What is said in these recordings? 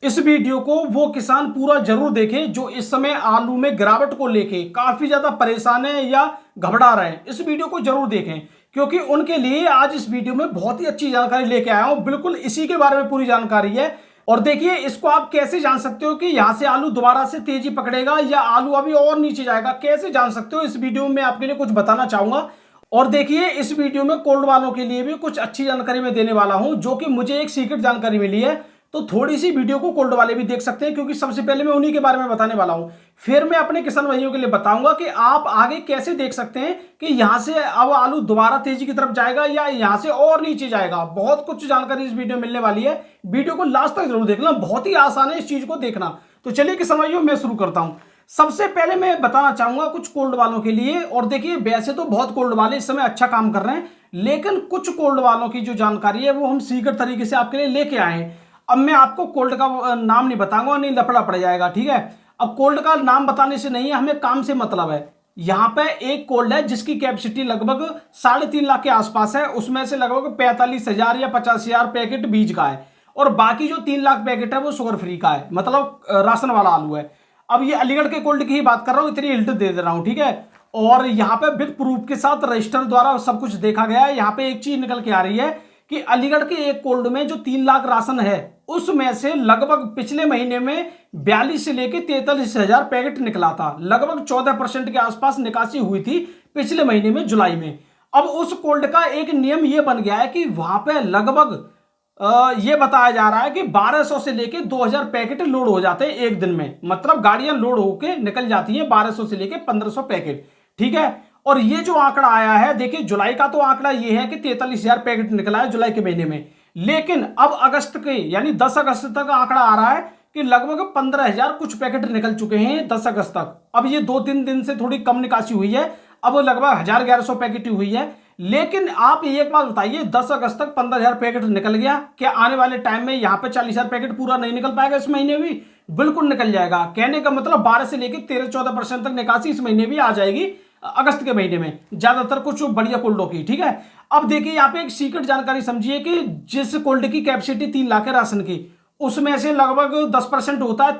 इस वीडियो को वो किसान पूरा जरूर देखें जो इस समय आलू में गिरावट को लेके काफी ज्यादा परेशान है या घबरा रहे हैं। इस वीडियो को जरूर देखें क्योंकि उनके लिए आज इस वीडियो में बहुत ही अच्छी जानकारी लेके आया हूं। बिल्कुल इसी के बारे में पूरी जानकारी है। और देखिए इसको आप कैसे जान सकते हो कि यहां से आलू दोबारा से तेजी पकड़ेगा या आलू अभी और नीचे जाएगा, कैसे जान सकते हो, इस वीडियो में आपके लिए कुछ बताना चाहूंगा। और देखिए इस वीडियो में कोल्ड वालों के लिए भी कुछ अच्छी जानकारी मैं देने वाला हूं जो कि मुझे एक सीक्रेट जानकारी मिली है। तो थोड़ी सी वीडियो को कोल्ड वाले भी देख सकते हैं क्योंकि सबसे पहले मैं उन्हीं के बारे में बताने वाला हूं। फिर मैं अपने किसान भाइयों के लिए बताऊंगा कि आप आगे कैसे देख सकते हैं कि यहां से अब आलू दोबारा तेजी की तरफ जाएगा या यहां से और नीचे जाएगा। बहुत कुछ जानकारी इस वीडियो में मिलने वाली है। वीडियो को लास्ट तक जरूर देखना, बहुत ही आसान है इस चीज को देखना। तो चलिए किसान भाइयों मैं शुरू करता हूं। सबसे पहले मैं बताना चाहूंगा कुछ कोल्ड वालों के लिए। और देखिए वैसे तो बहुत कोल्ड वाले इस समय अच्छा काम कर रहे हैं, लेकिन कुछ कोल्ड वालों की जो जानकारी है वो हम सीक्रेट तरीके से आपके लिए लेके आए हैं। अब मैं आपको कोल्ड का नाम नहीं बताऊंगा, नहीं लफड़ा पड़ जाएगा, ठीक है। अब कोल्ड का नाम बताने से नहीं है, हमें काम से मतलब है। यहां पे एक कोल्ड है जिसकी कैपेसिटी लगभग 3.5 लाख के आसपास है। उसमें से लगभग 45,000 या 50,000 पैकेट बीज का है और बाकी जो 3 लाख पैकेट है वो शुगर फ्री का है, मतलब राशन वाला आलू है। अब ये अलीगढ़ के कोल्ड की ही बात कर रहा हूं, इतनी हिंट दे रहा हूं, ठीक है। और यहाँ पे विद प्रूफ के साथ रजिस्टर द्वारा सब कुछ देखा गया है। यहाँ पे एक चीज निकल के आ रही है कि अलीगढ़ के एक कोल्ड में जो 3 लाख राशन है उसमें से लगभग पिछले महीने में 42 से लेकर 43,000 पैकेट निकला था। लगभग 14% के आसपास निकासी हुई थी पिछले महीने में, जुलाई में। अब उस कोल्ड का एक नियम यह बन गया है कि वहां पे लगभग ये बताया जा रहा है कि 1200 से लेकर 2000 पैकेट लोड हो जाते हैं एक दिन में। मतलब गाड़ियां लोड होकर निकल जाती हैं 1200 से लेकर 1500 पैकेट, ठीक है। और ये जो आंकड़ा आया है, देखिए जुलाई का तो आंकड़ा ये है कि 43,000 पैकेट निकला है जुलाई के महीने में। लेकिन अब अगस्त के यानी 10 अगस्त तक आंकड़ा आ रहा है कि लगभग 15,000 कुछ पैकेट निकल चुके हैं 10 अगस्त तक। अब ये 2-3 दिन से थोड़ी कम निकासी हुई है, अब लगभग 1,000-1,100 पैकेट ही हुई है। लेकिन आप एक बात बताइए, 10 अगस्त तक 15,000 पैकेट निकल गया, क्या आने वाले टाइम में यहाँ पे 40,000 पैकेट पूरा नहीं निकल पाएगा इस महीने भी? बिल्कुल निकल जाएगा। कहने का मतलब 12 से लेकर 13-14% तक निकासी इस महीने भी आ जाएगी, अगस्त के महीने में, ज्यादातर कुछ बढ़िया कोल्डों की, ठीक है। अब देखिए यहाँ पे एक सीक्रेट जानकारी समझिए कि जिस कोल्ड की कैपेसिटी 3 लाख है राशन की, उसमें से लगभग 10% होता है,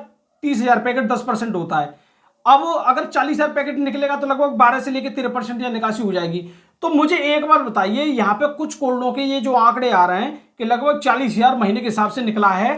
30,000 पैकेट 10% होता है। अब अगर 40,000 पैकेट निकलेगा तो लगभग 12 से लेकर 13% या निकासी हो जाएगी। तो मुझे एक बार बताइए, यहाँ पे कुछ कोल्डों के ये जो आंकड़े आ रहे हैं कि लगभग 40,000 महीने के हिसाब से निकला है,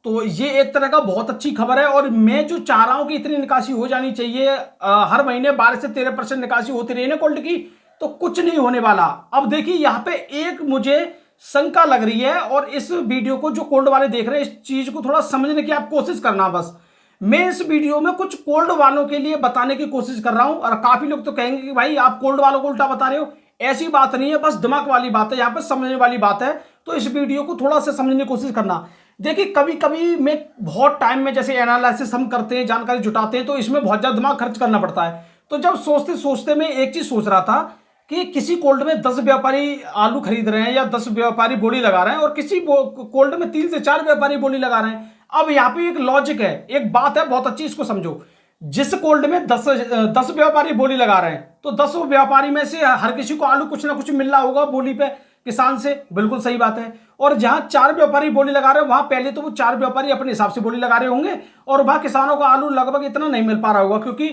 तो ये एक तरह का बहुत अच्छी खबर है। और मैं जो चाह रहा हूं कि इतनी निकासी हो जानी चाहिए, हर महीने 12 से 13% निकासी होती रही ना कोल्ड की, तो कुछ नहीं होने वाला। अब देखिए यहाँ पे एक मुझे शंका लग रही है, और इस वीडियो को जो कोल्ड वाले देख रहे हैं, इस चीज को थोड़ा समझने की आप कोशिश करना। बस मैं इस वीडियो में कुछ कोल्ड वालों के लिए बताने की कोशिश कर रहा हूं। और काफी लोग तो कहेंगे कि भाई आप कोल्ड वालों को उल्टा बता रहे हो। ऐसी बात नहीं है, बस दिमाग वाली बात है, यहाँ पे समझने वाली बात है। तो इस वीडियो को थोड़ा सा समझने की कोशिश करना। देखिए कभी कभी मैं बहुत टाइम में जैसे एनालिसिस हम करते हैं, जानकारी जुटाते हैं, तो इसमें बहुत ज्यादा दिमाग खर्च करना पड़ता है। तो जब सोचते सोचते मैं एक चीज सोच रहा था कि किसी कोल्ड में 10 व्यापारी आलू खरीद रहे हैं या 10 व्यापारी बोली लगा रहे हैं, और किसी कोल्ड में 3 से 4 व्यापारी बोली लगा रहे हैं। अब यहाँ पे एक लॉजिक है, एक बात है बहुत अच्छी, इसको समझो। जिस कोल्ड में 10 व्यापारी बोली लगा रहे हैं, तो 10 व्यापारी में से हर किसी को आलू कुछ ना कुछ मिल रहा होगा बोली पे किसान से, बिल्कुल सही बात है। और जहां 4 व्यापारी बोली लगा रहे हैं, वहां पहले तो वो 4 व्यापारी अपने हिसाब से बोली लगा रहे होंगे, और वहां किसानों को आलू लगभग इतना नहीं मिल पा रहा होगा, क्योंकि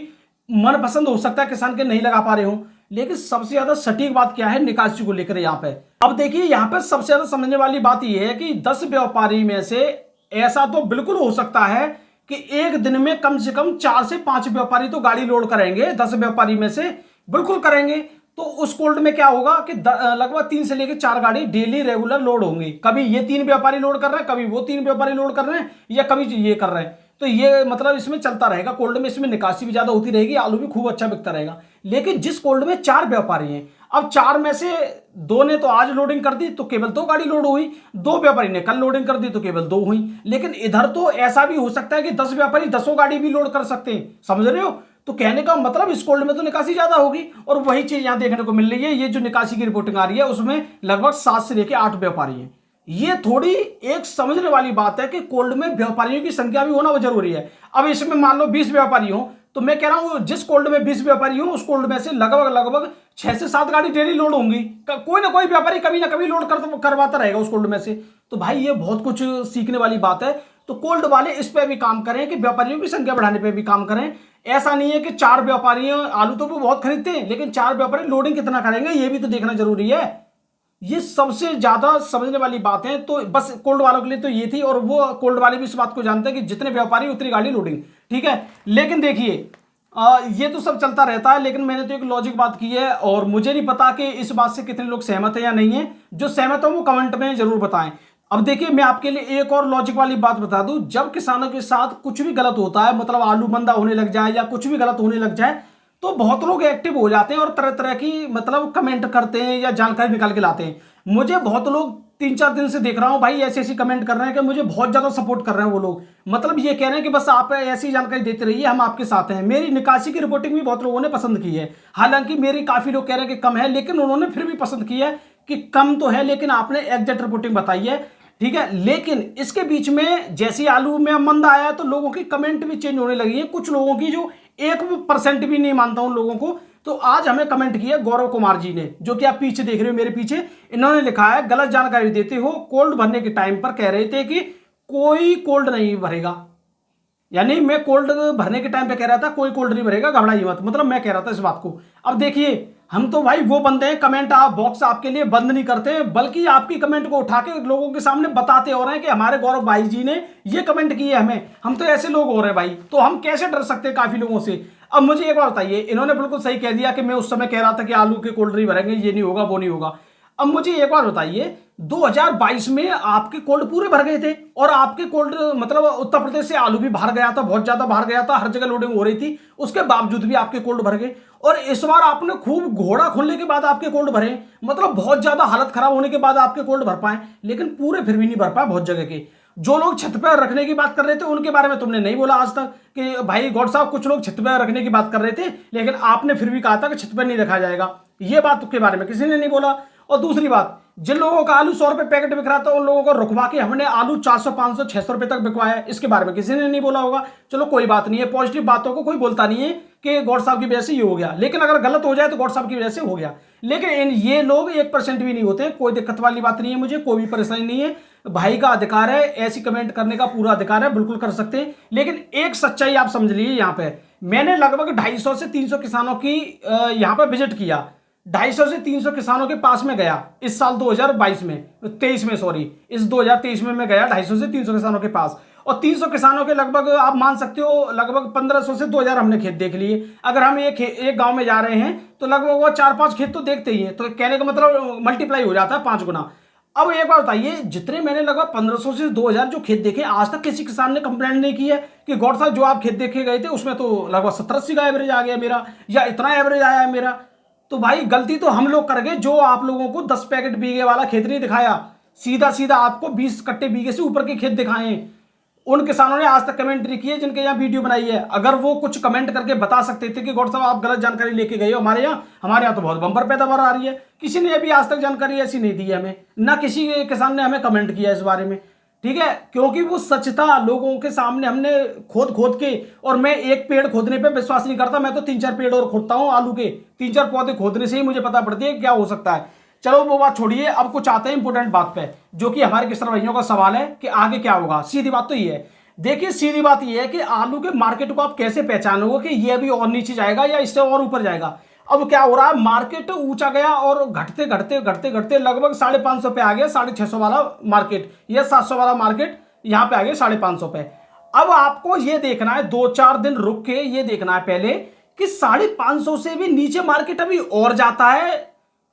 मन पसंद हो सकता है किसान के नहीं लगा पा रहे हो। लेकिन सबसे ज्यादा सटीक बात क्या है निकासी को लेकर यहाँ पे? अब देखिए यहाँ पे सबसे ज्यादा समझने वाली बात यह है कि 10 व्यापारी में से ऐसा तो बिल्कुल हो सकता है कि एक दिन में कम से कम 4 से 5 व्यापारी तो गाड़ी लोड करेंगे, 10 व्यापारी में से बिल्कुल करेंगे। तो उस कोल्ड में क्या होगा कि लगभग 3 से लेकर 4 गाड़ी डेली रेगुलर लोड होंगी। कभी ये 3 व्यापारी लोड कर रहे हैं, कभी वो 3 व्यापारी लोड कर रहे हैं, या कभी ये कर रहे हैं। तो ये मतलब इसमें चलता रहेगा कोल्ड में, इसमें निकासी भी ज्यादा होती रहेगी, आलू भी खूब अच्छा बिकता रहेगा। लेकिन जिस कोल्ड में 4 व्यापारी हैं, अब 4 में से 2 ने तो आज लोडिंग कर दी तो केवल 2 गाड़ी लोड हुई, 2 व्यापारी ने कल लोडिंग कर दी तो केवल 2 हुई। लेकिन इधर तो ऐसा भी हो सकता है कि 10 व्यापारी 10 गाड़ी भी लोड कर सकते हैं, समझ रहे हो? तो कहने का मतलब इस कोल्ड में तो निकासी ज्यादा होगी, और वही चीज यहां देखने को मिल रही है। ये जो निकासी की रिपोर्टिंग आ रही है उसमें लगभग 7 से लेकर 8 व्यापारी हैं। ये थोड़ी एक समझने वाली बात है कि कोल्ड में व्यापारियों की संख्या भी होना जरूरी है। अब इसमें मान लो 20 व्यापारी हो, तो मैं कह रहा हूं जिस कोल्ड में 20 व्यापारी हो, उस कोल्ड में से लगभग 6 से 7 गाड़ी डेली लोड होंगी। कोई ना कोई व्यापारी कभी ना कभी लोड करवाता रहेगा उस कोल्ड में से। तो भाई ये बहुत कुछ सीखने वाली बात है। तो कोल्ड वाले इस पे भी काम करें कि व्यापारियों की संख्या बढ़ाने पे भी काम करें। ऐसा नहीं है कि 4 व्यापारी आलू तो वो बहुत खरीदते हैं, लेकिन 4 व्यापारी लोडिंग कितना करेंगे ये भी तो देखना जरूरी है। ये सबसे ज्यादा समझने वाली बात है। तो बस कोल्ड वालों के लिए तो ये थी, और वो कोल्ड वाले भी इस बात को जानते हैं कि जितने व्यापारी उतनी गाड़ी लोडिंग, ठीक है। लेकिन देखिए ये तो सब चलता रहता है, लेकिन मैंने तो एक लॉजिक बात की है, और मुझे नहीं पता कि इस बात से कितने लोग सहमत हैं या नहीं है। जो सहमत हो वो कमेंट में जरूर बताएं। अब देखिए मैं आपके लिए एक और लॉजिक वाली बात बता दूं, जब किसानों के साथ कुछ भी गलत होता है, मतलब आलू मंदा होने लग जाए या कुछ भी गलत होने लग जाए, तो बहुत लोग एक्टिव हो जाते हैं और तरह तरह की मतलब कमेंट करते हैं या जानकारी निकाल के लाते हैं। मुझे बहुत लोग 3-4 दिन से देख रहा हूं भाई ऐसी ऐसी कमेंट कर रहे हैं कि मुझे बहुत ज्यादा सपोर्ट कर रहे हैं वो लोग। मतलब ये कह रहे हैं कि बस आप ऐसी जानकारी देते रहिए, हम आपके साथ हैं। मेरी निकासी की रिपोर्टिंग भी बहुत लोगों ने पसंद की है। हालांकि मेरी काफी लोग कह रहे हैं कि कम है, लेकिन उन्होंने फिर भी पसंद की है कि कम तो है लेकिन आपने एग्जैक्ट रिपोर्टिंग बताई है, ठीक है। लेकिन इसके बीच में जैसे आलू में मंदा आया तो लोगों की कमेंट भी चेंज होने लगी है, कुछ लोगों की जो 1% भी नहीं मानता उन लोगों को। तो आज हमें कमेंट किया गौरव कुमार जी ने, जो कि आप पीछे देख रहे हो मेरे पीछे। इन्होंने लिखा है, गलत जानकारी देते हो, कोल्ड भरने के टाइम पर कह रहे थे कि कोई कोल्ड नहीं भरेगा। यानी मैं कोल्ड भरने के टाइम पे कह रहा था कोई कोल्ड नहीं भरेगा, घबराइए मत, मतलब मैं कह रहा था इस बात को। अब देखिए हम तो भाई वो बंदे हैं, कमेंट आप बॉक्स आपके लिए बंद नहीं करते, बल्कि आपकी कमेंट को उठा के लोगों के सामने बताते हो रहे हैं कि हमारे गौरव भाई जी ने ये कमेंट की है हमें। हम तो ऐसे लोग हो रहे हैं भाई, तो हम कैसे डर सकते हैं काफी लोगों से। अब मुझे एक बात बताइए, इन्होंने बिल्कुल सही कह दिया कि मैं उस समय कह रहा था कि आलू के कोल्ड नहीं भरेंगे, ये नहीं होगा वो नहीं होगा। अब मुझे एक बात बताइए, 2022 में आपके कोल्ड पूरे भर गए थे, और आपके कोल्ड मतलब उत्तर प्रदेश से आलू भी बाहर गया था, बहुत ज्यादा बाहर गया था, हर जगह लोडिंग हो रही थी, उसके बावजूद भी आपके कोल्ड भर गए। और इस बार आपने खूब घोड़ा खोलने के बाद आपके कोल्ड भरे, मतलब बहुत ज्यादा हालत खराब होने के बाद आपके कोल्ड भर पाए, लेकिन पूरे फिर भी नहीं भर पाए बहुत जगह के। जो लोग छत पर रखने की बात कर रहे थे उनके बारे में तुमने नहीं बोला आज तक कि भाई गौड साहब कुछ लोग छत पर रखने की बात कर रहे थे, लेकिन आपने फिर भी कहा था कि छत पर नहीं रखा जाएगा। ये बात के बारे में किसी ने नहीं बोला। और दूसरी बात, जिन लोगों का आलू 100 रुपए पैकेट बिक रहा था उन लोगों को रुकवा के हमने आलू 400, 500, 600 रुपए तक बिकवाया, इसके बारे में किसी ने नहीं बोला होगा। चलो कोई बात नहीं है, पॉजिटिव बातों को कोई बोलता नहीं है कि गौड साहब की वजह से ये हो गया, लेकिन अगर गलत हो जाए तो गौड साहब की वजह से हो गया। लेकिन ये लोग 1% भी नहीं होते, कोई दिक्कत वाली बात नहीं है, मुझे कोई भी परेशानी नहीं है। भाई का अधिकार है, ऐसी कमेंट करने का पूरा अधिकार है, बिल्कुल कर सकते हैं। लेकिन एक सच्चाई आप समझ लीजिए, यहाँ पे मैंने लगभग 250 से 300 किसानों की यहाँ पे विजिट किया, 250 से 300 किसानों के पास में गया इस साल 2022 में, 23 में, सॉरी इस 2023 में मैं गया 250 से 300 किसानों के पास। और 300 किसानों के लगभग आप मान सकते हो लगभग 1500 से 2000 हमने खेत देख लिए। अगर हम एक गांव में जा रहे हैं तो लगभग वो 4-5 खेत तो देखते ही हैं, तो कहने का मतलब मल्टीप्लाई हो जाता है 5 गुना। अब एक बार बताइए, जितने मैंने लगभग 1500 से 2000 जो खेत देखे, आज तक किसी किसान ने कंप्लेंट नहीं की है कि गौड साहब जो आप खेत देखे गए थे उसमें तो लगभग 70-80 का एवरेज आ गया मेरा, या इतना एवरेज आया है मेरा। तो भाई गलती तो हम लोग कर गए जो आप लोगों को 10 पैकेट बीघे वाला खेत नहीं दिखाया, सीधा सीधा आपको 20 कट्टे बीघे से ऊपर के खेत दिखाए। उन किसानों ने आज तक कमेंट नहीं की है जिनके यहाँ वीडियो बनाई है। अगर वो कुछ कमेंट करके बता सकते थे कि गौड साहब आप गलत जानकारी लेके गए हो हमारे यहाँ तो बहुत बम्पर पैदावार आ रही है, किसी ने अभी आज तक जानकारी ऐसी नहीं दी है हमें, ना किसी किसान ने हमें कमेंट किया इस बारे में, ठीक है। क्योंकि वो सच था, लोगों के सामने हमने खोद के, और मैं एक पेड़ खोदने पे विश्वास नहीं करता, मैं तो 3-4 पेड़ और खोदता हूँ आलू के, 3-4 पौधे खोदने से ही मुझे पता पड़ती है क्या हो सकता है। चलो वो बात छोड़िए, अब कुछ आते हैं इंपोर्टेंट बात पे, जो कि हमारे किसान भाइयों का सवाल है कि आगे क्या होगा। सीधी बात तो ये है, देखिए सीधी बात ये है कि आलू के मार्केट को आप कैसे पहचानोगे कि ये अभी और नीचे जाएगा या इससे और ऊपर जाएगा। अब क्या हो रहा है, मार्केट ऊंचा गया और घटते घटते घटते घटते लगभग 550 पे आ गया, 650 वाला मार्केट या 700 वाला मार्केट यहाँ पे आ गया 550 पे। अब आपको ये देखना है, 2-4 दिन रुक के ये देखना है पहले कि 550 से भी नीचे मार्केट अभी और जाता है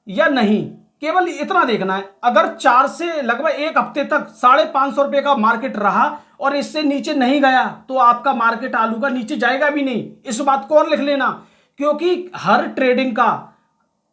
या नहीं, केवल इतना देखना है। अगर 4 से लगभग 1 हफ्ते तक 550 रुपए का मार्केट रहा और इससे नीचे नहीं गया तो आपका मार्केट आलू का नीचे जाएगा भी नहीं, इस बात को और लिख लेना। क्योंकि हर ट्रेडिंग का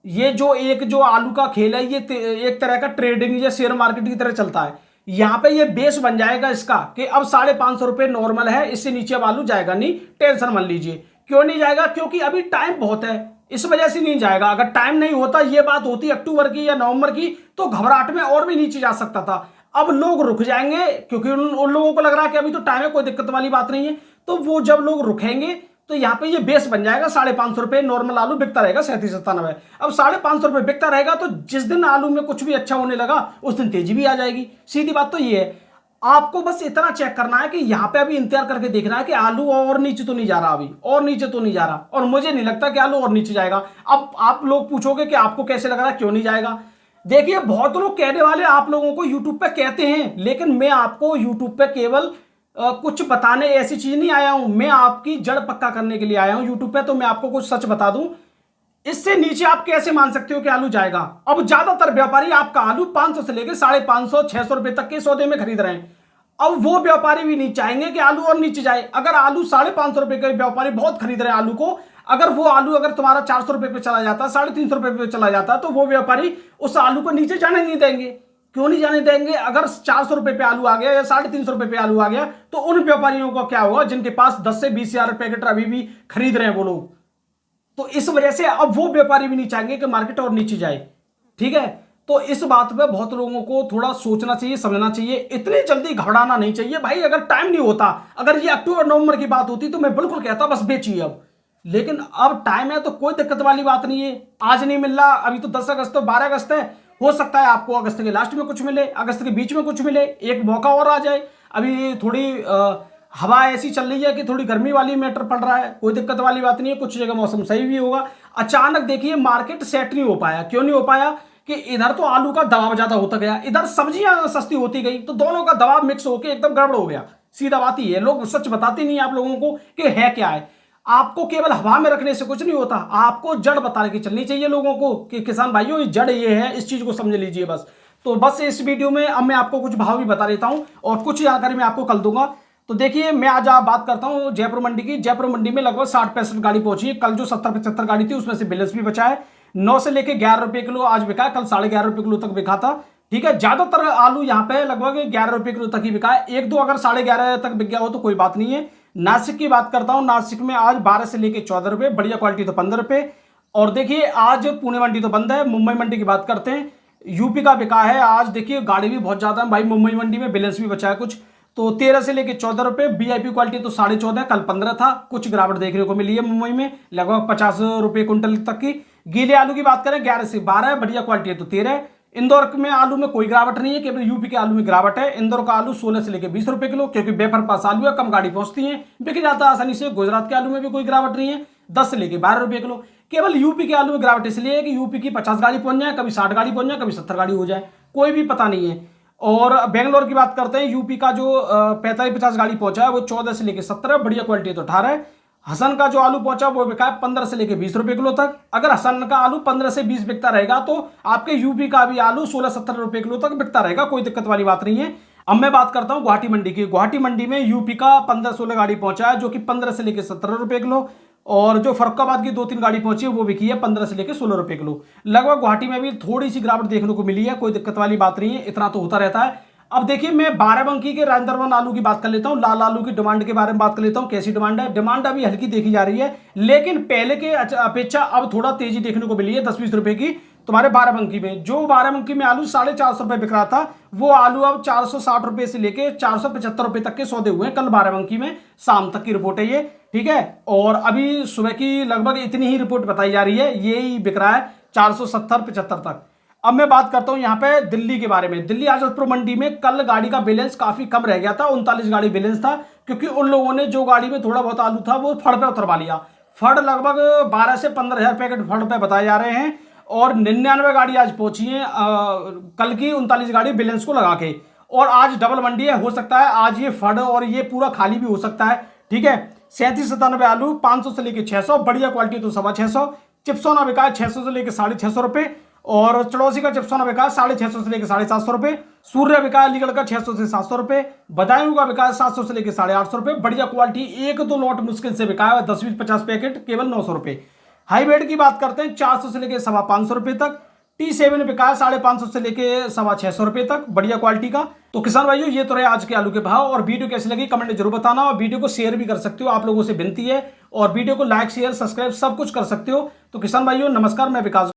ये जो आलू का खेल है, ये एक तरह का ट्रेडिंग या शेयर मार्केट की तरह चलता है। यहां पे ये बेस बन जाएगा इसका कि अब 550 रुपए नॉर्मल है, इससे नीचे अब आलू जाएगा नहीं, टेंशन मत लीजिए। क्यों नहीं जाएगा? क्योंकि अभी टाइम बहुत है, इस वजह से नहीं जाएगा। अगर टाइम नहीं होता, ये बात होती अक्टूबर की या नवंबर की, तो घबराहट में और भी नीचे जा सकता था। अब लोग रुक जाएंगे क्योंकि उन लोगों को लग रहा है कि अभी तो टाइम है, कोई दिक्कत वाली बात नहीं है। तो वो जब लोग रुकेंगे तो यहाँ पे ये बेस बन जाएगा, 550 रुपए नॉर्मल आलू बिकता रहेगा 37-97। अब 550 रुपए बिकता रहेगा तो जिस दिन आलू में कुछ भी अच्छा होने लगा उस दिन तेजी भी आ जाएगी। सीधी बात तो ये है। आपको बस इतना चेक करना है कि यहाँ पे अभी इंतजार करके देखना है कि आलू और नीचे तो नहीं जा रहा, अभी और नीचे तो नहीं जा रहा, और मुझे नहीं लगता कि आलू और नीचे जाएगा। अब आप लोग पूछोगे कि आपको कैसे लग रहा है, क्यों नहीं जाएगा। देखिए, बहुत लोग कहने वाले आप लोगों को यूट्यूब पे कहते हैं, लेकिन मैं आपको यूट्यूब पे केवल कुछ बताने ऐसी चीज नहीं आया हूं, मैं आपकी जड़ पक्का करने के लिए आया हूं यूट्यूब पे। तो मैं आपको कुछ सच बता दूं, इससे नीचे आप कैसे मान सकते हो कि आलू जाएगा। अब ज्यादातर व्यापारी आपका आलू 500 से लेकर 550 600 रुपए तक के सौदे में खरीद रहे हैं। अब वो व्यापारी भी नहीं चाहेंगे कि आलू और नीचे जाए। अगर आलू 550 रुपए के व्यापारी बहुत खरीद रहे हैं आलू को, अगर वो आलू अगर तुम्हारा 400 रुपए पे चला जाता, 350 रुपए पे चला जाता, तो वो व्यापारी उस आलू को नीचे जाने नहीं देंगे। क्यों नहीं जाने देंगे? अगर 400 रुपए पे आलू आ गया या 350 रुपए पे आलू आ गया, तो उन व्यापारियों का क्या होगा जिनके पास 10 से 20 हजार पैकेट अभी भी खरीद रहे हैं वो लोग। तो इस वजह से अब वो व्यापारी भी नहीं चाहेंगे कि मार्केट और नीचे जाए। ठीक है, तो इस बात पे बहुत लोगों को थोड़ा सोचना चाहिए, समझना चाहिए। इतनी जल्दी घबराना नहीं चाहिए भाई। अगर टाइम नहीं होता, अगर ये अक्टूबर नवंबर की बात होती तो मैं बिल्कुल कहता बस बेचिए अब, लेकिन अब टाइम है तो कोई दिक्कत वाली बात नहीं है। आज नहीं मिल रहा, अभी तो 10 अगस्त तो 12 अगस्त है, हो सकता है आपको अगस्त के लास्ट में कुछ मिले, अगस्त के बीच में कुछ मिले, एक मौका और आ जाए। अभी थोड़ी हवा ऐसी चल रही है कि थोड़ी गर्मी वाली मैटर पड़ रहा है, कोई दिक्कत वाली बात नहीं है। कुछ जगह मौसम सही भी होगा। अचानक देखिए मार्केट सेट नहीं हो पाया। क्यों नहीं हो पाया? कि इधर तो आलू का दबाव ज्यादा होता गया, इधर सब्जियां सस्ती होती गई, तो दोनों का दबाव मिक्स होकर एकदम गड़बड़ हो गया। सीधा बात ही है, लोग सच बताते नहीं आप लोगों को कि है क्या है। आपको केवल हवा में रखने से कुछ नहीं होता, आपको जड़ बता के चलनी चाहिए लोगों को कि किसान भाइयों ये जड़ ये है, इस चीज को समझ लीजिए बस। तो बस इस वीडियो में अब मैं आपको कुछ भाव भी बता देता हूं और कुछ जानकारी मैं आपको कल दूंगा। तो देखिए, मैं आज आप बात करता हूं जयपुर मंडी की। जयपुर मंडी में लगभग 60-65 गाड़ी पहुंची है। कल जो 70-75 गाड़ी थी उसमें से बैलेंस भी बचा है। 9 से लेकर 11 रुपए किलो आज बिका है, कल 11.5 रुपए किलो तक बिका था। ठीक है, ज्यादातर आलू यहाँ पे लगभग 11 रुपए किलो तक ही बिका है। एक दो अगर 11.5 तक बिक गया हो तो कोई बात नहीं है। नासिक की बात करता हूं, नासिक में आज 12 से लेकर 14 रुपए, बढ़िया क्वालिटी तो 15 रुपए। और देखिए आज पुणे मंडी तो बंद है। मुंबई मंडी की बात करते हैं, यूपी का बिका है आज। देखिए गाड़ी भी बहुत ज्यादा है भाई मुंबई मंडी में, बैलेंस भी बचा है कुछ। तो 13 से लेकर 14 रुपए। वीआईपी क्वालिटी तो 14.5, कल 15 था। कुछ गिरावट देखने को मिली है मुंबई में, लगभग 50 रुपए कुंटल तक की। गीले आलू की बात करें 11 से 12, बढ़िया क्वालिटी है तो 13। इंदौर में आलू में कोई गिरावट नहीं है, केवल यूपी के आलू में गिरावट है। इंदौर का आलू 16 से लेकर 20 रुपए किलो, क्योंकि बेफर पास आलू है, कम गाड़ी पहुंचती है, बिक जाता है आसानी से। गुजरात के आलू में भी कोई गिरावट नहीं है, 10 से लेकर 12 रुपए किलो। केवल यूपी के आलू में गिरावट इसलिए है कि यूपी की 50 गाड़ी पहुंच जाए, कभी 60 गाड़ी पहुंच जाए, कभी 70 गाड़ी हो जाए, कोई भी पता नहीं है। और बेंगलोर की बात करते हैं, यूपी का जो 45-50 गाड़ी पहुंचा है वो 14 से लेकर 17, बढ़िया क्वालिटी तो 18। हसन का जो आलू पहुंचा वो बिका है 15 से लेकर 20 रुपए किलो तक। अगर हसन का आलू 15 से 20 बिकता रहेगा तो आपके यूपी का भी आलू 16-17 रुपए किलो तक बिकता रहेगा, कोई दिक्कत वाली बात नहीं है। अब मैं बात करता हूं गुवाहाटी मंडी की। गुवाहाटी मंडी में यूपी का 15-16 गाड़ी पहुंचा है, जो कि 15 से लेकर 17 रुपए किलो। और जो फरुखाबाद की 2-3 गाड़ी पहुंची है वो बिकी है 15 से लेकर 16 रुपए किलो। लगभग गुवाहाटी में भी थोड़ी सी गिरावट देखने को मिली है, कोई दिक्कत वाली बात नहीं है, इतना तो होता रहता है। अब देखिए, मैं बाराबंकी के राजनंदगांव आलू की बात कर लेता हूं। लाल आलू की डिमांड के बारे में बात कर लेता हूं, कैसी डिमांड है। डिमांड अभी हल्की देखी जा रही है, लेकिन पहले के अपेक्षा अब थोड़ा तेजी देखने को मिली है 10-20 रुपए की। तुम्हारे बाराबंकी में जो बाराबंकी में आलू 450 रुपए बिक रहा था, वो आलू अब 460 रुपए से लेके 475 रुपए तक के सौदे हुए हैं कल बाराबंकी में। शाम तक की रिपोर्ट है ये, ठीक है। और अभी सुबह की लगभग इतनी ही रिपोर्ट बताई जा रही है, यही बिक रहा है 470-75 तक। अब मैं बात करता हूं यहां पे दिल्ली के बारे में। दिल्ली आजादपुर मंडी में कल गाड़ी का बैलेंस काफी कम रह गया था, 39 गाड़ी बैलेंस था, क्योंकि उन लोगों ने जो गाड़ी में थोड़ा बहुत आलू था वो फड़ पे उतरवा लिया। फड़ लगभग 12 से 15 हजार पैकेट फड़ पे बताए जा रहे हैं, और 99 गाड़ी आज पहुंची है कल की 39 गाड़ी बैलेंस को लगा के। और आज डबल मंडी है, हो सकता है आज ये फड़ और ये पूरा खाली भी हो सकता है, ठीक है। 37-97 आलू 500 से लेकर 600, बढ़िया क्वालिटी तो 625। चिप्सोना बिका है 600 से लेकर 650 रुपए। और चड़ौसी का चिप्सोना बिका है 650 से लेकर 750 रुपए। सूर्य बिका है अलीगढ़ का 600 से 700 रुपए। बदायूं का बिका है 700 से लेकर 850 रुपए, बढ़िया क्वालिटी। 1-2 लॉट मुश्किल से बिका है, 10-20-50 पैकेट केवल 900 रुपए। हाईब्रिड की बात करते हैं 400 से लेकर 550 रुपए तक। T7 बिका है 550 से लेकर 650 रुपए तक, बढ़िया क्वालिटी का। तो किसान भाइयों, ये तो रहे आज के आलू के भाव। और वीडियो कैसी लगी कमेंट में जरूर बताना, और वीडियो को शेयर भी कर सकते हो, आप लोगों से विनती है। और वीडियो को लाइक शेयर सब्सक्राइब सब कुछ कर सकते हो। तो किसान भाइयों नमस्कार, मैं विकास।